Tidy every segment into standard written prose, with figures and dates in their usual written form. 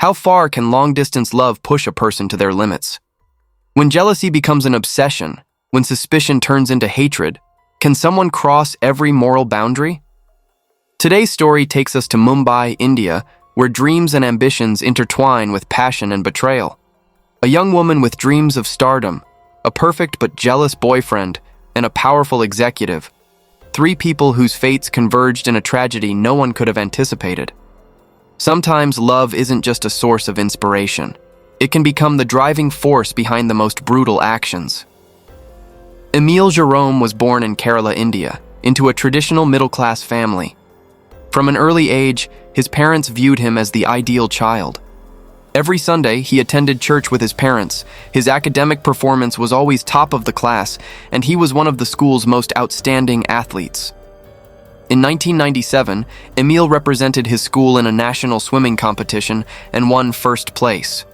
How far can long-distance love push a person to their limits? When jealousy becomes an obsession, when suspicion turns into hatred, can someone cross every moral boundary? Today's story takes us to Mumbai, India, where dreams and ambitions intertwine with passion and betrayal. A young woman with dreams of stardom, a perfect but jealous boyfriend, and a powerful executive. Three people whose fates converged in a tragedy no one could have anticipated. Sometimes love isn't just a source of inspiration. It can become the driving force behind the most brutal actions. Emile Jerome was born in Kerala, India, into a traditional middle-class family. From an early age, his parents viewed him as the ideal child. Every Sunday, he attended church with his parents. His academic performance was always top of the class, and he was one of the school's most outstanding athletes. In 1997, Emile represented his school in a national swimming competition and won first place.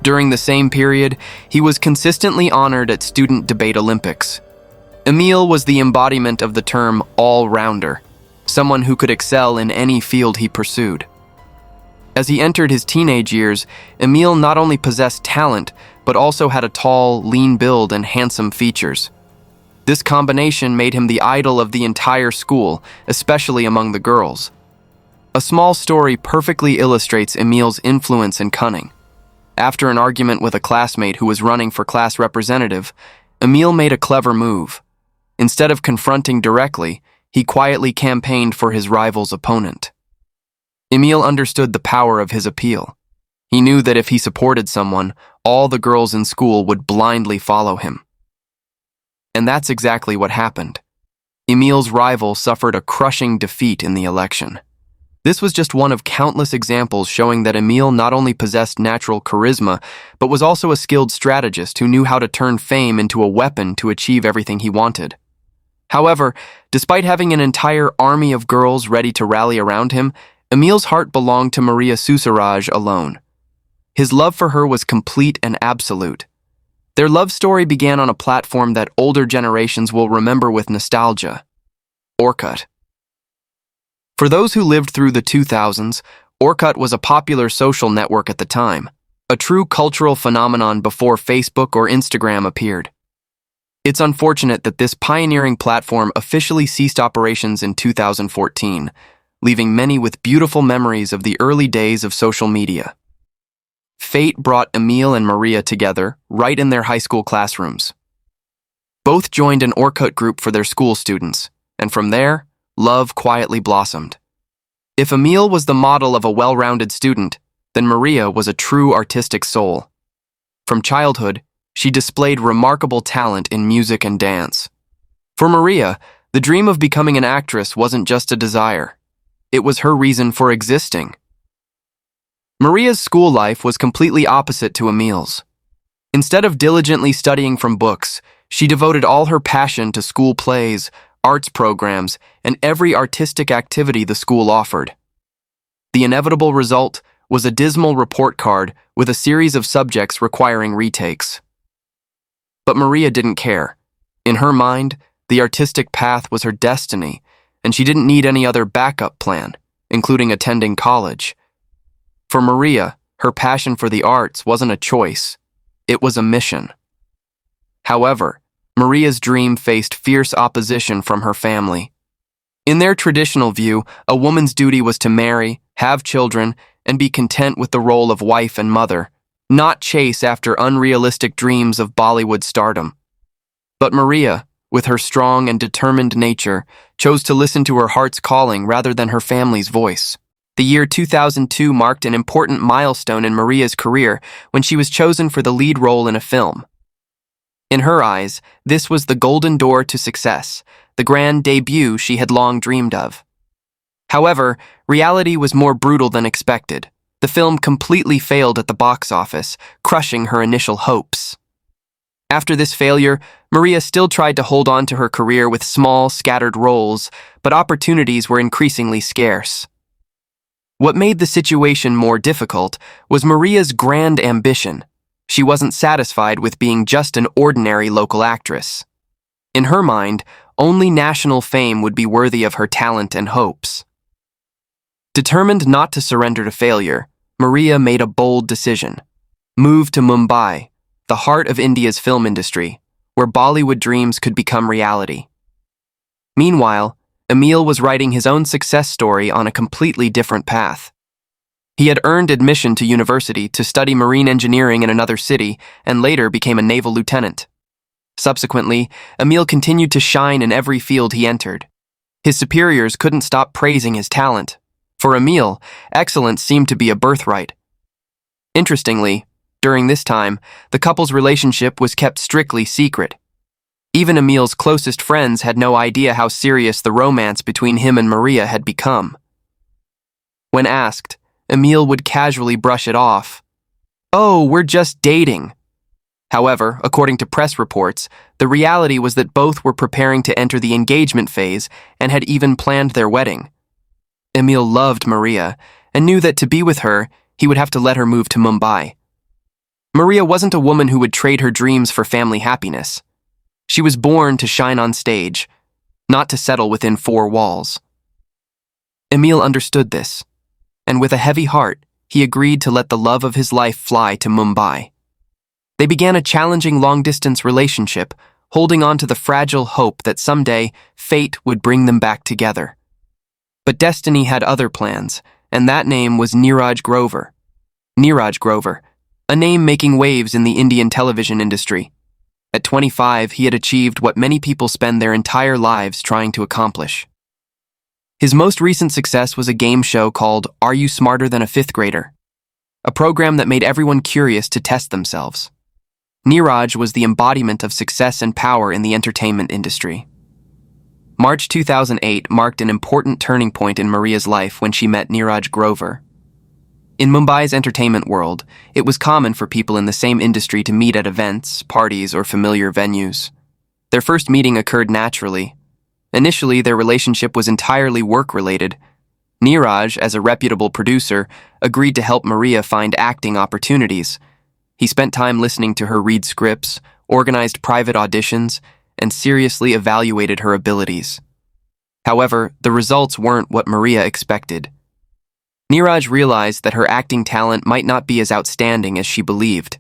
During the same period, he was consistently honored at student debate Olympics. Emile was the embodiment of the term all-rounder, someone who could excel in any field he pursued. As he entered his teenage years, Emile not only possessed talent, but also had a tall, lean build and handsome features. This combination made him the idol of the entire school, especially among the girls. A small story perfectly illustrates Emile's influence and cunning. After an argument with a classmate who was running for class representative, Emile made a clever move. Instead of confronting directly, he quietly campaigned for his rival's opponent. Emile understood the power of his appeal. He knew that if he supported someone, all the girls in school would blindly follow him. And that's exactly what happened. Emile's rival suffered a crushing defeat in the election. This was just one of countless examples showing that Emile not only possessed natural charisma, but was also a skilled strategist who knew how to turn fame into a weapon to achieve everything he wanted. However, despite having an entire army of girls ready to rally around him, Emile's heart belonged to Maria Susaraj alone. His love for her was complete and absolute. Their love story began on a platform that older generations will remember with nostalgia: Orkut. For those who lived through the 2000s, Orkut was a popular social network at the time, a true cultural phenomenon before Facebook or Instagram appeared. It's unfortunate that this pioneering platform officially ceased operations in 2014, leaving many with beautiful memories of the early days of social media. Fate brought Emile and Maria together right in their high school classrooms. Both joined an Orkut group for their school students, and from there, love quietly blossomed. If Emile was the model of a well-rounded student, then Maria was a true artistic soul. From childhood, she displayed remarkable talent in music and dance. For Maria, the dream of becoming an actress wasn't just a desire. It was her reason for existing. Maria's school life was completely opposite to Emile's. Instead of diligently studying from books, she devoted all her passion to school plays, arts programs, and every artistic activity the school offered. The inevitable result was a dismal report card with a series of subjects requiring retakes. But Maria didn't care. In her mind, the artistic path was her destiny, and she didn't need any other backup plan, including attending college. For Maria, her passion for the arts wasn't a choice, it was a mission. However, Maria's dream faced fierce opposition from her family. In their traditional view, a woman's duty was to marry, have children, and be content with the role of wife and mother, not chase after unrealistic dreams of Bollywood stardom. But Maria, with her strong and determined nature, chose to listen to her heart's calling rather than her family's voice. The year 2002 marked an important milestone in Maria's career when she was chosen for the lead role in a film. In her eyes, this was the golden door to success, the grand debut she had long dreamed of. However, reality was more brutal than expected. The film completely failed at the box office, crushing her initial hopes. After this failure, Maria still tried to hold on to her career with small, scattered roles, but opportunities were increasingly scarce. What made the situation more difficult was Maria's grand ambition. She wasn't satisfied with being just an ordinary local actress. In her mind, only national fame would be worthy of her talent and hopes. Determined not to surrender to failure, Maria made a bold decision. Move to Mumbai, the heart of India's film industry, where Bollywood dreams could become reality. Meanwhile, Emil was writing his own success story on a completely different path. He had earned admission to university to study marine engineering in another city and later became a naval lieutenant. Subsequently, Emil continued to shine in every field he entered. His superiors couldn't stop praising his talent. For Emil, excellence seemed to be a birthright. Interestingly, during this time, the couple's relationship was kept strictly secret. Even Emil's closest friends had no idea how serious the romance between him and Maria had become. When asked, Emil would casually brush it off. "Oh, we're just dating." However, according to press reports, the reality was that both were preparing to enter the engagement phase and had even planned their wedding. Emil loved Maria and knew that to be with her, he would have to let her move to Mumbai. Maria wasn't a woman who would trade her dreams for family happiness. She was born to shine on stage, not to settle within four walls. Emil understood this, and with a heavy heart, he agreed to let the love of his life fly to Mumbai. They began a challenging long-distance relationship, holding on to the fragile hope that someday fate would bring them back together. But destiny had other plans, and that name was Neeraj Grover. Neeraj Grover, a name making waves in the Indian television industry. At 25, he had achieved what many people spend their entire lives trying to accomplish. His most recent success was a game show called Are You Smarter Than a Fifth Grader? A program that made everyone curious to test themselves. Neeraj was the embodiment of success and power in the entertainment industry. March 2008 marked an important turning point in Maria's life when she met Neeraj Grover. In Mumbai's entertainment world, it was common for people in the same industry to meet at events, parties, or familiar venues. Their first meeting occurred naturally. Initially, their relationship was entirely work-related. Neeraj, as a reputable producer, agreed to help Maria find acting opportunities. He spent time listening to her read scripts, organized private auditions, and seriously evaluated her abilities. However, the results weren't what Maria expected. Neeraj realized that her acting talent might not be as outstanding as she believed,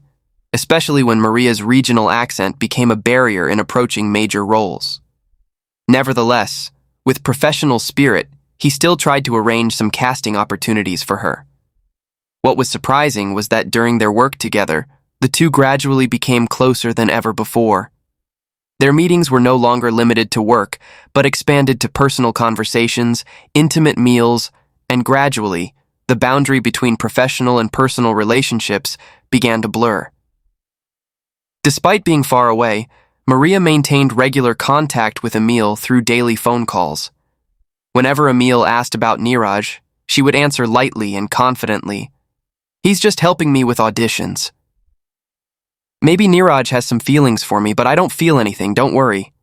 especially when Maria's regional accent became a barrier in approaching major roles. Nevertheless, with professional spirit, he still tried to arrange some casting opportunities for her. What was surprising was that during their work together, the two gradually became closer than ever before. Their meetings were no longer limited to work, but expanded to personal conversations, intimate meals, and gradually, the boundary between professional and personal relationships began to blur. Despite being far away, Maria maintained regular contact with Emil through daily phone calls. Whenever Emil asked about Neeraj, she would answer lightly and confidently, "He's just helping me with auditions." "Maybe Neeraj has some feelings for me, but I don't feel anything, don't worry."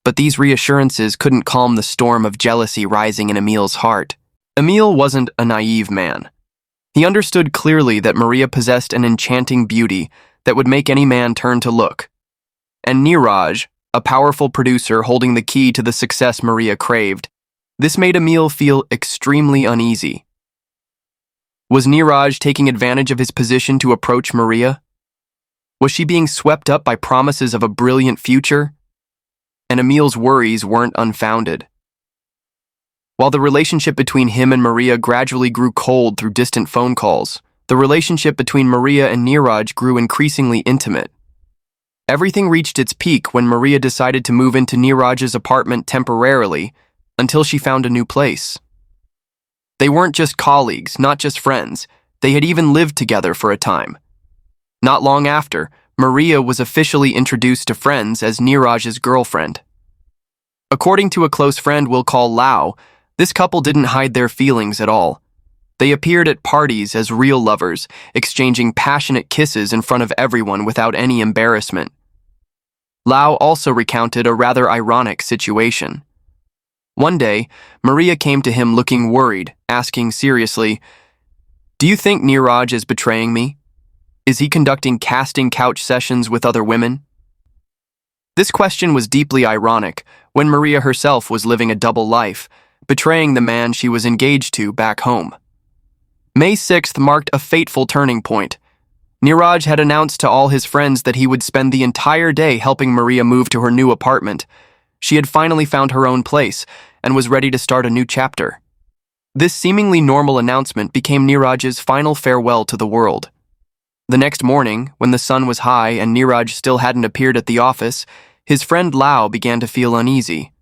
But these reassurances couldn't calm the storm of jealousy rising in Emil's heart. Emil wasn't a naive man. He understood clearly that Maria possessed an enchanting beauty that would make any man turn to look. And Neeraj, a powerful producer holding the key to the success Maria craved, this made Emil feel extremely uneasy. Was Neeraj taking advantage of his position to approach Maria? Was she being swept up by promises of a brilliant future? And Emil's worries weren't unfounded. While the relationship between him and Maria gradually grew cold through distant phone calls, the relationship between Maria and Neeraj grew increasingly intimate. Everything reached its peak when Maria decided to move into Neeraj's apartment temporarily until she found a new place. They weren't just colleagues, not just friends. They had even lived together for a time. Not long after, Maria was officially introduced to friends as Neeraj's girlfriend. According to a close friend we'll call Lau, this couple didn't hide their feelings at all. They appeared at parties as real lovers, exchanging passionate kisses in front of everyone without any embarrassment. Lau also recounted a rather ironic situation. One day, Maria came to him looking worried, asking seriously, "Do you think Neeraj is betraying me? Is he conducting casting couch sessions with other women?" This question was deeply ironic when Maria herself was living a double life, betraying the man she was engaged to back home. May 6th marked a fateful turning point. Neeraj had announced to all his friends that he would spend the entire day helping Maria move to her new apartment. She had finally found her own place and was ready to start a new chapter. This seemingly normal announcement became Neeraj's final farewell to the world. The next morning, when the sun was high and Neeraj still hadn't appeared at the office, his friend Lau began to feel uneasy.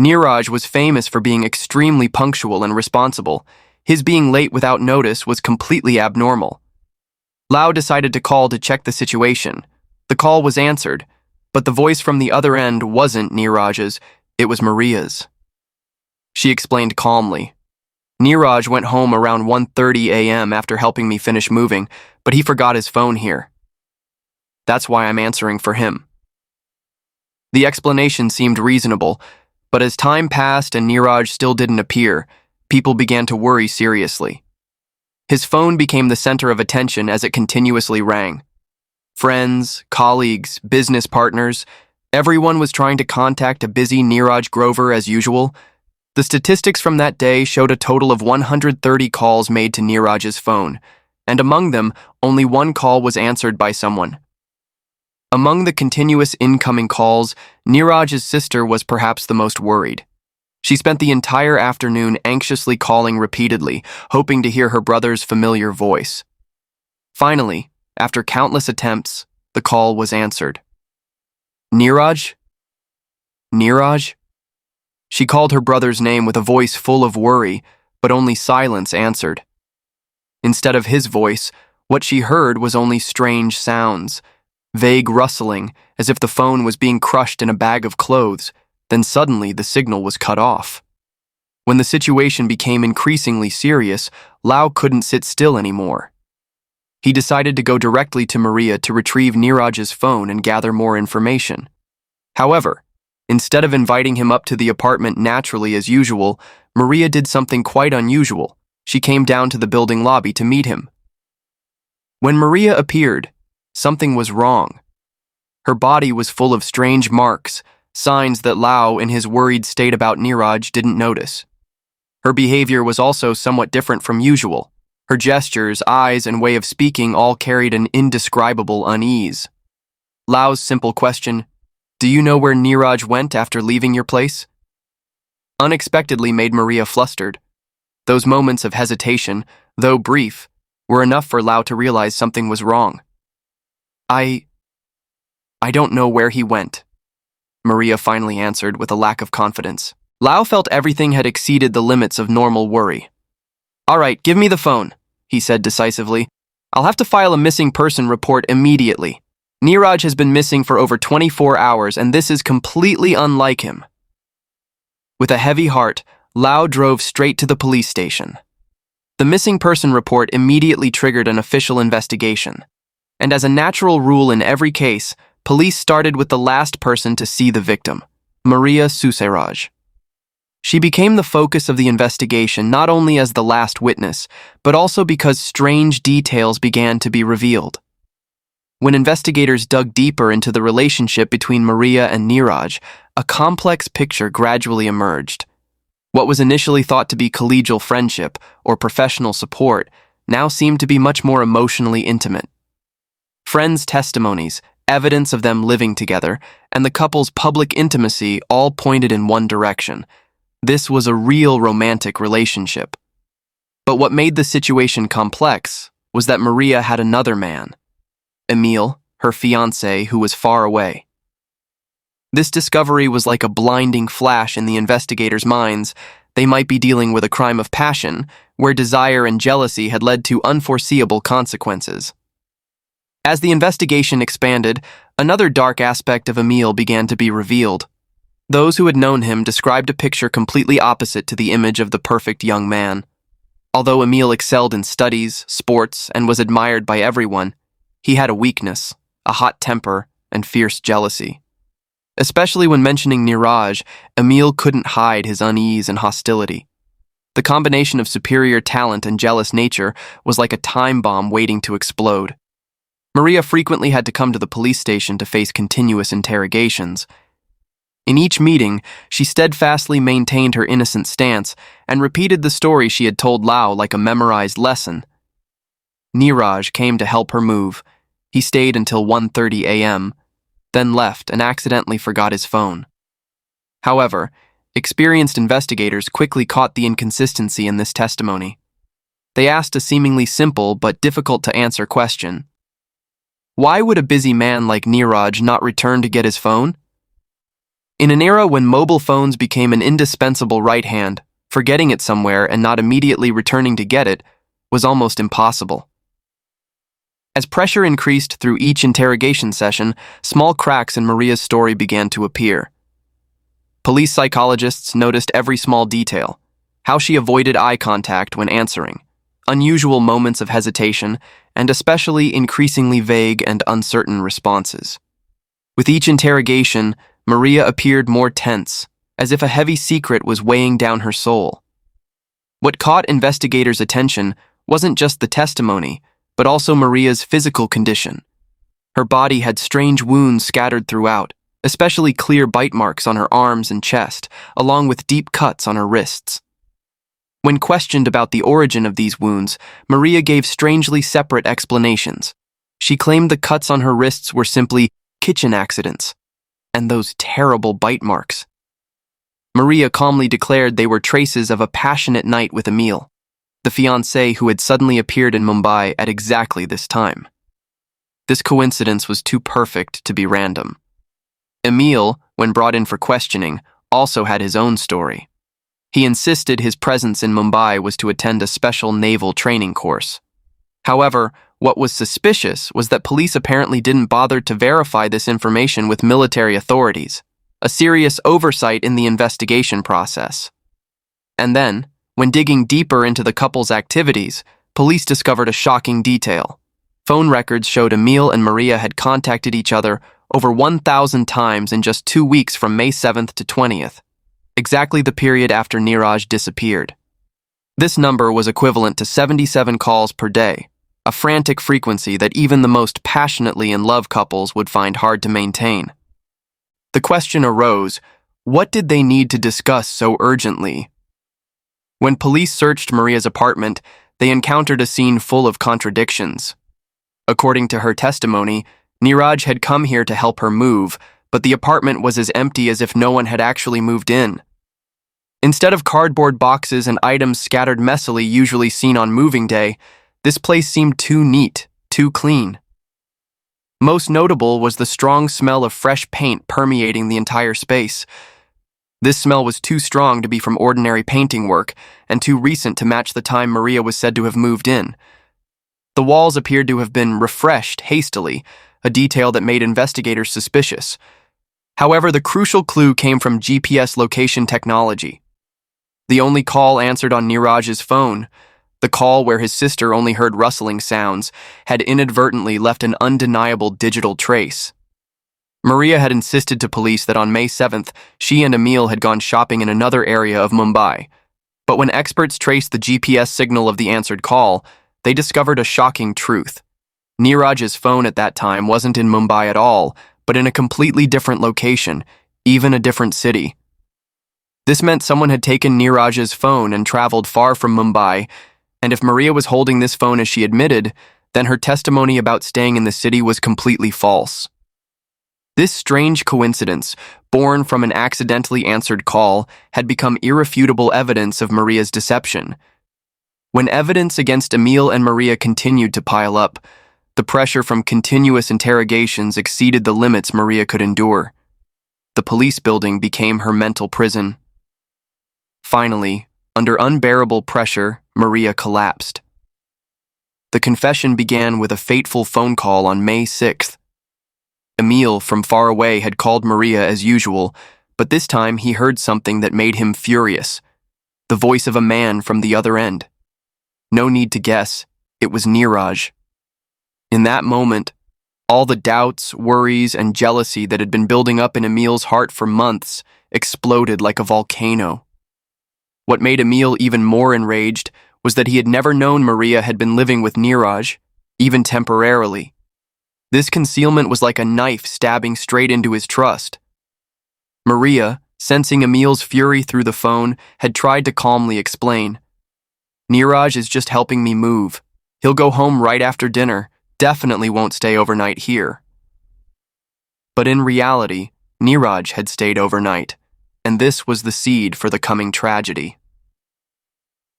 Neeraj was famous for being extremely punctual and responsible. His being late without notice was completely abnormal. Lau decided to call to check the situation. The call was answered, but the voice from the other end wasn't Neeraj's, it was Maria's. She explained calmly. Neeraj went home around 1:30 a.m. after helping me finish moving, but he forgot his phone here. That's why I'm answering for him. The explanation seemed reasonable, but as time passed and Neeraj still didn't appear, people began to worry seriously. His phone became the center of attention as it continuously rang. Friends, colleagues, business partners, everyone was trying to contact a busy Neeraj Grover as usual. The statistics from that day showed a total of 130 calls made to Neeraj's phone, and among them, only one call was answered by someone. Among the continuous incoming calls, Neeraj's sister was perhaps the most worried. She spent the entire afternoon anxiously calling repeatedly, hoping to hear her brother's familiar voice. Finally, after countless attempts, the call was answered. Neeraj? Neeraj? She called her brother's name with a voice full of worry, but only silence answered. Instead of his voice, what she heard was only strange sounds, vague rustling, as if the phone was being crushed in a bag of clothes. Then suddenly the signal was cut off. When the situation became increasingly serious, Lau couldn't sit still anymore. He decided to go directly to Maria to retrieve Neeraj's phone and gather more information. However, instead of inviting him up to the apartment naturally as usual, Maria did something quite unusual. She came down to the building lobby to meet him. When Maria appeared, something was wrong. Her body was full of strange marks, signs that Lau, in his worried state about Neeraj, didn't notice. Her behavior was also somewhat different from usual. Her gestures, eyes, and way of speaking all carried an indescribable unease. Lau's simple question, "Do you know where Neeraj went after leaving your place?" unexpectedly made Maria flustered. Those moments of hesitation, though brief, were enough for Lau to realize something was wrong. I don't know where he went," Maria finally answered with a lack of confidence. Lau felt everything had exceeded the limits of normal worry. "All right, give me the phone," he said decisively. "I'll have to file a missing person report immediately. Neeraj has been missing for over 24 hours, and this is completely unlike him." With a heavy heart, Lau drove straight to the police station. The missing person report immediately triggered an official investigation. And as a natural rule in every case, police started with the last person to see the victim, Maria Susiraj. She became the focus of the investigation not only as the last witness, but also because strange details began to be revealed. When investigators dug deeper into the relationship between Maria and Neeraj, a complex picture gradually emerged. What was initially thought to be collegial friendship or professional support now seemed to be much more emotionally intimate. Friends' testimonies, evidence of them living together, and the couple's public intimacy all pointed in one direction. This was a real romantic relationship. But what made the situation complex was that Maria had another man, Emil, her fiancé, who was far away. This discovery was like a blinding flash in the investigators' minds. They might be dealing with a crime of passion, where desire and jealousy had led to unforeseeable consequences. As the investigation expanded, another dark aspect of Emil began to be revealed. Those who had known him described a picture completely opposite to the image of the perfect young man. Although Emil excelled in studies, sports, and was admired by everyone, he had a weakness, a hot temper, and fierce jealousy. Especially when mentioning Neeraj, Emil couldn't hide his unease and hostility. The combination of superior talent and jealous nature was like a time bomb waiting to explode. Maria frequently had to come to the police station to face continuous interrogations. In each meeting, she steadfastly maintained her innocent stance and repeated the story she had told Lau like a memorized lesson. Neeraj came to help her move. He stayed until 1:30 a.m., then left and accidentally forgot his phone. However, experienced investigators quickly caught the inconsistency in this testimony. They asked a seemingly simple but difficult to answer question. Why would a busy man like Neeraj not return to get his phone? In an era when mobile phones became an indispensable right hand, forgetting it somewhere and not immediately returning to get it was almost impossible. As pressure increased through each interrogation session, small cracks in Maria's story began to appear. Police psychologists noticed every small detail: how she avoided eye contact when answering, unusual moments of hesitation, and especially increasingly vague and uncertain responses. With each interrogation, Maria appeared more tense, as if a heavy secret was weighing down her soul. What caught investigators' attention wasn't just the testimony, but also Maria's physical condition. Her body had strange wounds scattered throughout, especially clear bite marks on her arms and chest, along with deep cuts on her wrists. When questioned about the origin of these wounds, Maria gave strangely separate explanations. She claimed the cuts on her wrists were simply kitchen accidents, and those terrible bite marks. Maria calmly declared they were traces of a passionate night with Emil, the fiancé who had suddenly appeared in Mumbai at exactly this time. This coincidence was too perfect to be random. Emil, when brought in for questioning, also had his own story. He insisted his presence in Mumbai was to attend a special naval training course. However, what was suspicious was that police apparently didn't bother to verify this information with military authorities, a serious oversight in the investigation process. And then, when digging deeper into the couple's activities, police discovered a shocking detail. Phone records showed Emil and Maria had contacted each other over 1,000 times in just 2 weeks from May 7th to 20th, exactly the period after Neeraj disappeared. This number was equivalent to 77 calls per day, a frantic frequency that even the most passionately in love couples would find hard to maintain. The question arose, what did they need to discuss so urgently? When police searched Maria's apartment, they encountered a scene full of contradictions. According to her testimony, Neeraj had come here to help her move, but the apartment was as empty as if no one had actually moved in. Instead of cardboard boxes and items scattered messily usually seen on moving day, this place seemed too neat, too clean. Most notable was the strong smell of fresh paint permeating the entire space. This smell was too strong to be from ordinary painting work and too recent to match the time Maria was said to have moved in. The walls appeared to have been refreshed hastily, a detail that made investigators suspicious. However, the crucial clue came from GPS location technology. The only call answered on Neeraj's phone, the call where his sister only heard rustling sounds, had inadvertently left an undeniable digital trace. Maria had insisted to police that on May 7th, she and Emil had gone shopping in another area of Mumbai. But when experts traced the GPS signal of the answered call, they discovered a shocking truth. Neeraj's phone at that time wasn't in Mumbai at all, but in a completely different location, even a different city. This meant someone had taken Neeraj's phone and traveled far from Mumbai, and if Maria was holding this phone as she admitted, then her testimony about staying in the city was completely false. This strange coincidence, born from an accidentally answered call, had become irrefutable evidence of Maria's deception. When evidence against Emil and Maria continued to pile up, the pressure from continuous interrogations exceeded the limits Maria could endure. The police building became her mental prison. Finally, under unbearable pressure, Maria collapsed. The confession began with a fateful phone call on May 6th. Emil, from far away, had called Maria as usual, but this time he heard something that made him furious. The voice of a man from the other end. No need to guess, it was Neeraj. In that moment, all the doubts, worries, and jealousy that had been building up in Emil's heart for months exploded like a volcano. What made Emil even more enraged was that he had never known Maria had been living with Neeraj, even temporarily. This concealment was like a knife stabbing straight into his trust. Maria, sensing Emil's fury through the phone, had tried to calmly explain. Neeraj is just helping me move. He'll go home right after dinner, definitely won't stay overnight here. But in reality, Neeraj had stayed overnight, and this was the seed for the coming tragedy.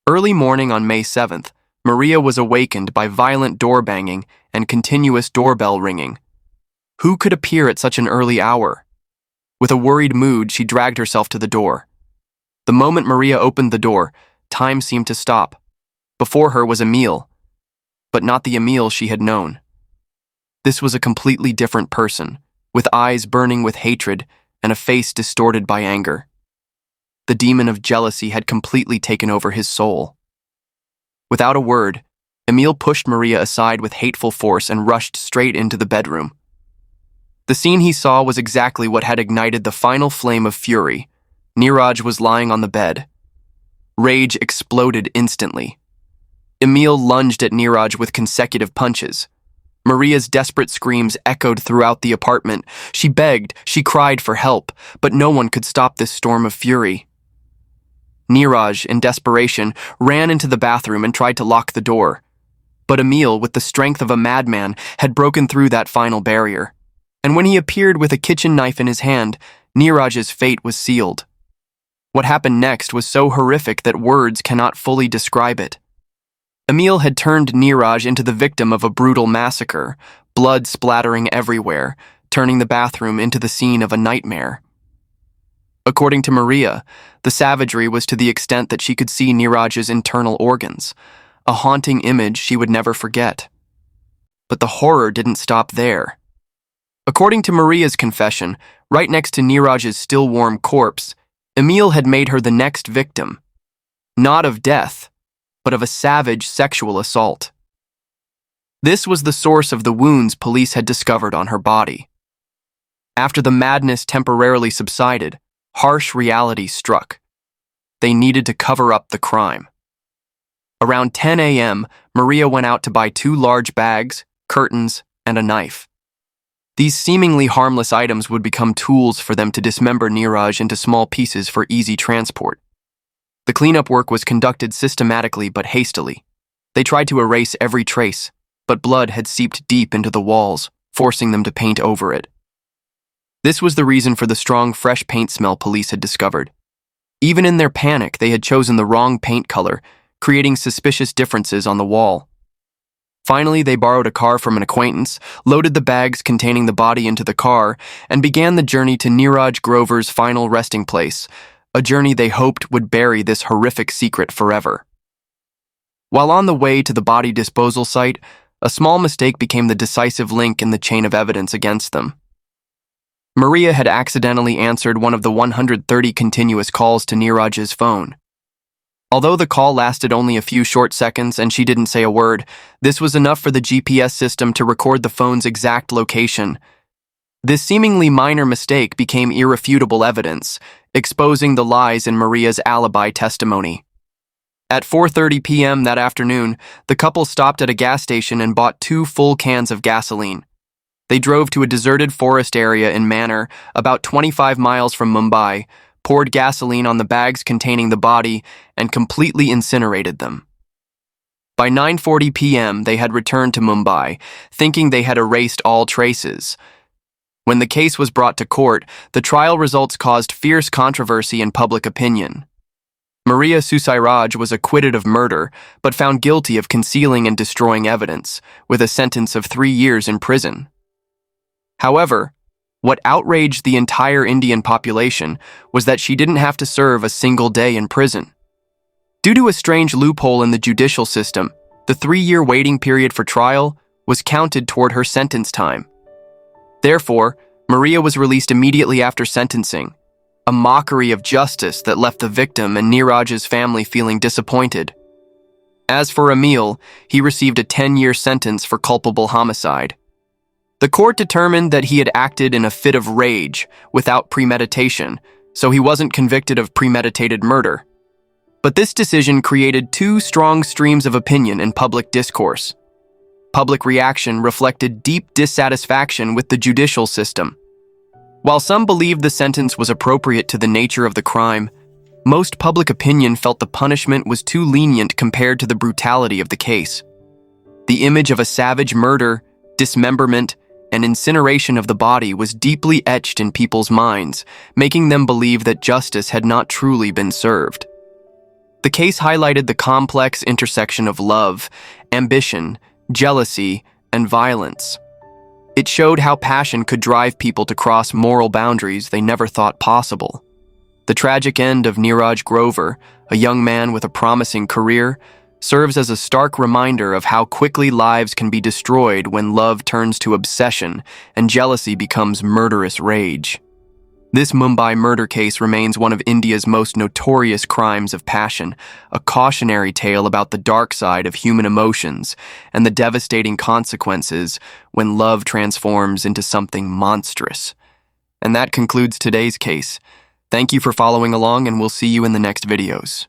Early morning on May 7th, Maria was awakened by violent door banging and continuous doorbell ringing. Who could appear at such an early hour? With a worried mood, she dragged herself to the door. The moment Maria opened the door, time seemed to stop. Before her was Emil, but not the Emil she had known. This was a completely different person, with eyes burning with hatred and a face distorted by anger. The demon of jealousy had completely taken over his soul. Without a word, Emil pushed Maria aside with hateful force and rushed straight into the bedroom. The scene he saw was exactly what had ignited the final flame of fury. Neeraj was lying on the bed. Rage exploded instantly. Emil lunged at Neeraj with consecutive punches. Maria's desperate screams echoed throughout the apartment. She begged, she cried for help, but no one could stop this storm of fury. Neeraj, in desperation, ran into the bathroom and tried to lock the door. But Emil, with the strength of a madman, had broken through that final barrier. And when he appeared with a kitchen knife in his hand, Neeraj's fate was sealed. What happened next was so horrific that words cannot fully describe it. Emil had turned Neeraj into the victim of a brutal massacre, blood splattering everywhere, turning the bathroom into the scene of a nightmare. According to Maria, the savagery was to the extent that she could see Neeraj's internal organs, a haunting image she would never forget. But the horror didn't stop there. According to Maria's confession, right next to Neeraj's still warm corpse, Emil had made her the next victim, not of death, but of a savage sexual assault. This was the source of the wounds police had discovered on her body. After the madness temporarily subsided, harsh reality struck. They needed to cover up the crime. Around 10 a.m., Maria went out to buy 2 large bags, curtains, and a knife. These seemingly harmless items would become tools for them to dismember Neeraj into small pieces for easy transport. The cleanup work was conducted systematically but hastily. They tried to erase every trace, but blood had seeped deep into the walls, forcing them to paint over it. This was the reason for the strong, fresh paint smell police had discovered. Even in their panic, they had chosen the wrong paint color, creating suspicious differences on the wall. Finally, they borrowed a car from an acquaintance, loaded the bags containing the body into the car, and began the journey to Neeraj Grover's final resting place, a journey they hoped would bury this horrific secret forever. While on the way to the body disposal site, a small mistake became the decisive link in the chain of evidence against them. Maria had accidentally answered one of the 130 continuous calls to Neeraj's phone. Although the call lasted only a few short seconds and she didn't say a word, this was enough for the GPS system to record the phone's exact location. This seemingly minor mistake became irrefutable evidence, exposing the lies in Maria's alibi testimony. At 4:30 p.m. that afternoon, the couple stopped at a gas station and bought 2 full cans of gasoline. They drove to a deserted forest area in Manor, about 25 miles from Mumbai, poured gasoline on the bags containing the body, and completely incinerated them. By 9:40 p.m., they had returned to Mumbai, thinking they had erased all traces. When the case was brought to court, the trial results caused fierce controversy in public opinion. Maria Susairaj was acquitted of murder, but found guilty of concealing and destroying evidence, with a sentence of 3 years in prison. However, what outraged the entire Indian population was that she didn't have to serve a single day in prison. Due to a strange loophole in the judicial system, the 3-year waiting period for trial was counted toward her sentence time. Therefore, Maria was released immediately after sentencing, a mockery of justice that left the victim and Neeraj's family feeling disappointed. As for Emil, he received a 10-year sentence for culpable homicide. The court determined that he had acted in a fit of rage, without premeditation, so he wasn't convicted of premeditated murder. But this decision created 2 strong streams of opinion in public discourse. Public reaction reflected deep dissatisfaction with the judicial system. While some believed the sentence was appropriate to the nature of the crime, most public opinion felt the punishment was too lenient compared to the brutality of the case. The image of a savage murder, dismemberment, and incineration of the body was deeply etched in people's minds, making them believe that justice had not truly been served. The case highlighted the complex intersection of love, ambition, jealousy, and violence. It showed how passion could drive people to cross moral boundaries they never thought possible. The tragic end of Neeraj Grover, a young man with a promising career, serves as a stark reminder of how quickly lives can be destroyed when love turns to obsession and jealousy becomes murderous rage. This Mumbai murder case remains one of India's most notorious crimes of passion, a cautionary tale about the dark side of human emotions and the devastating consequences when love transforms into something monstrous. And that concludes today's case. Thank you for following along, and we'll see you in the next videos.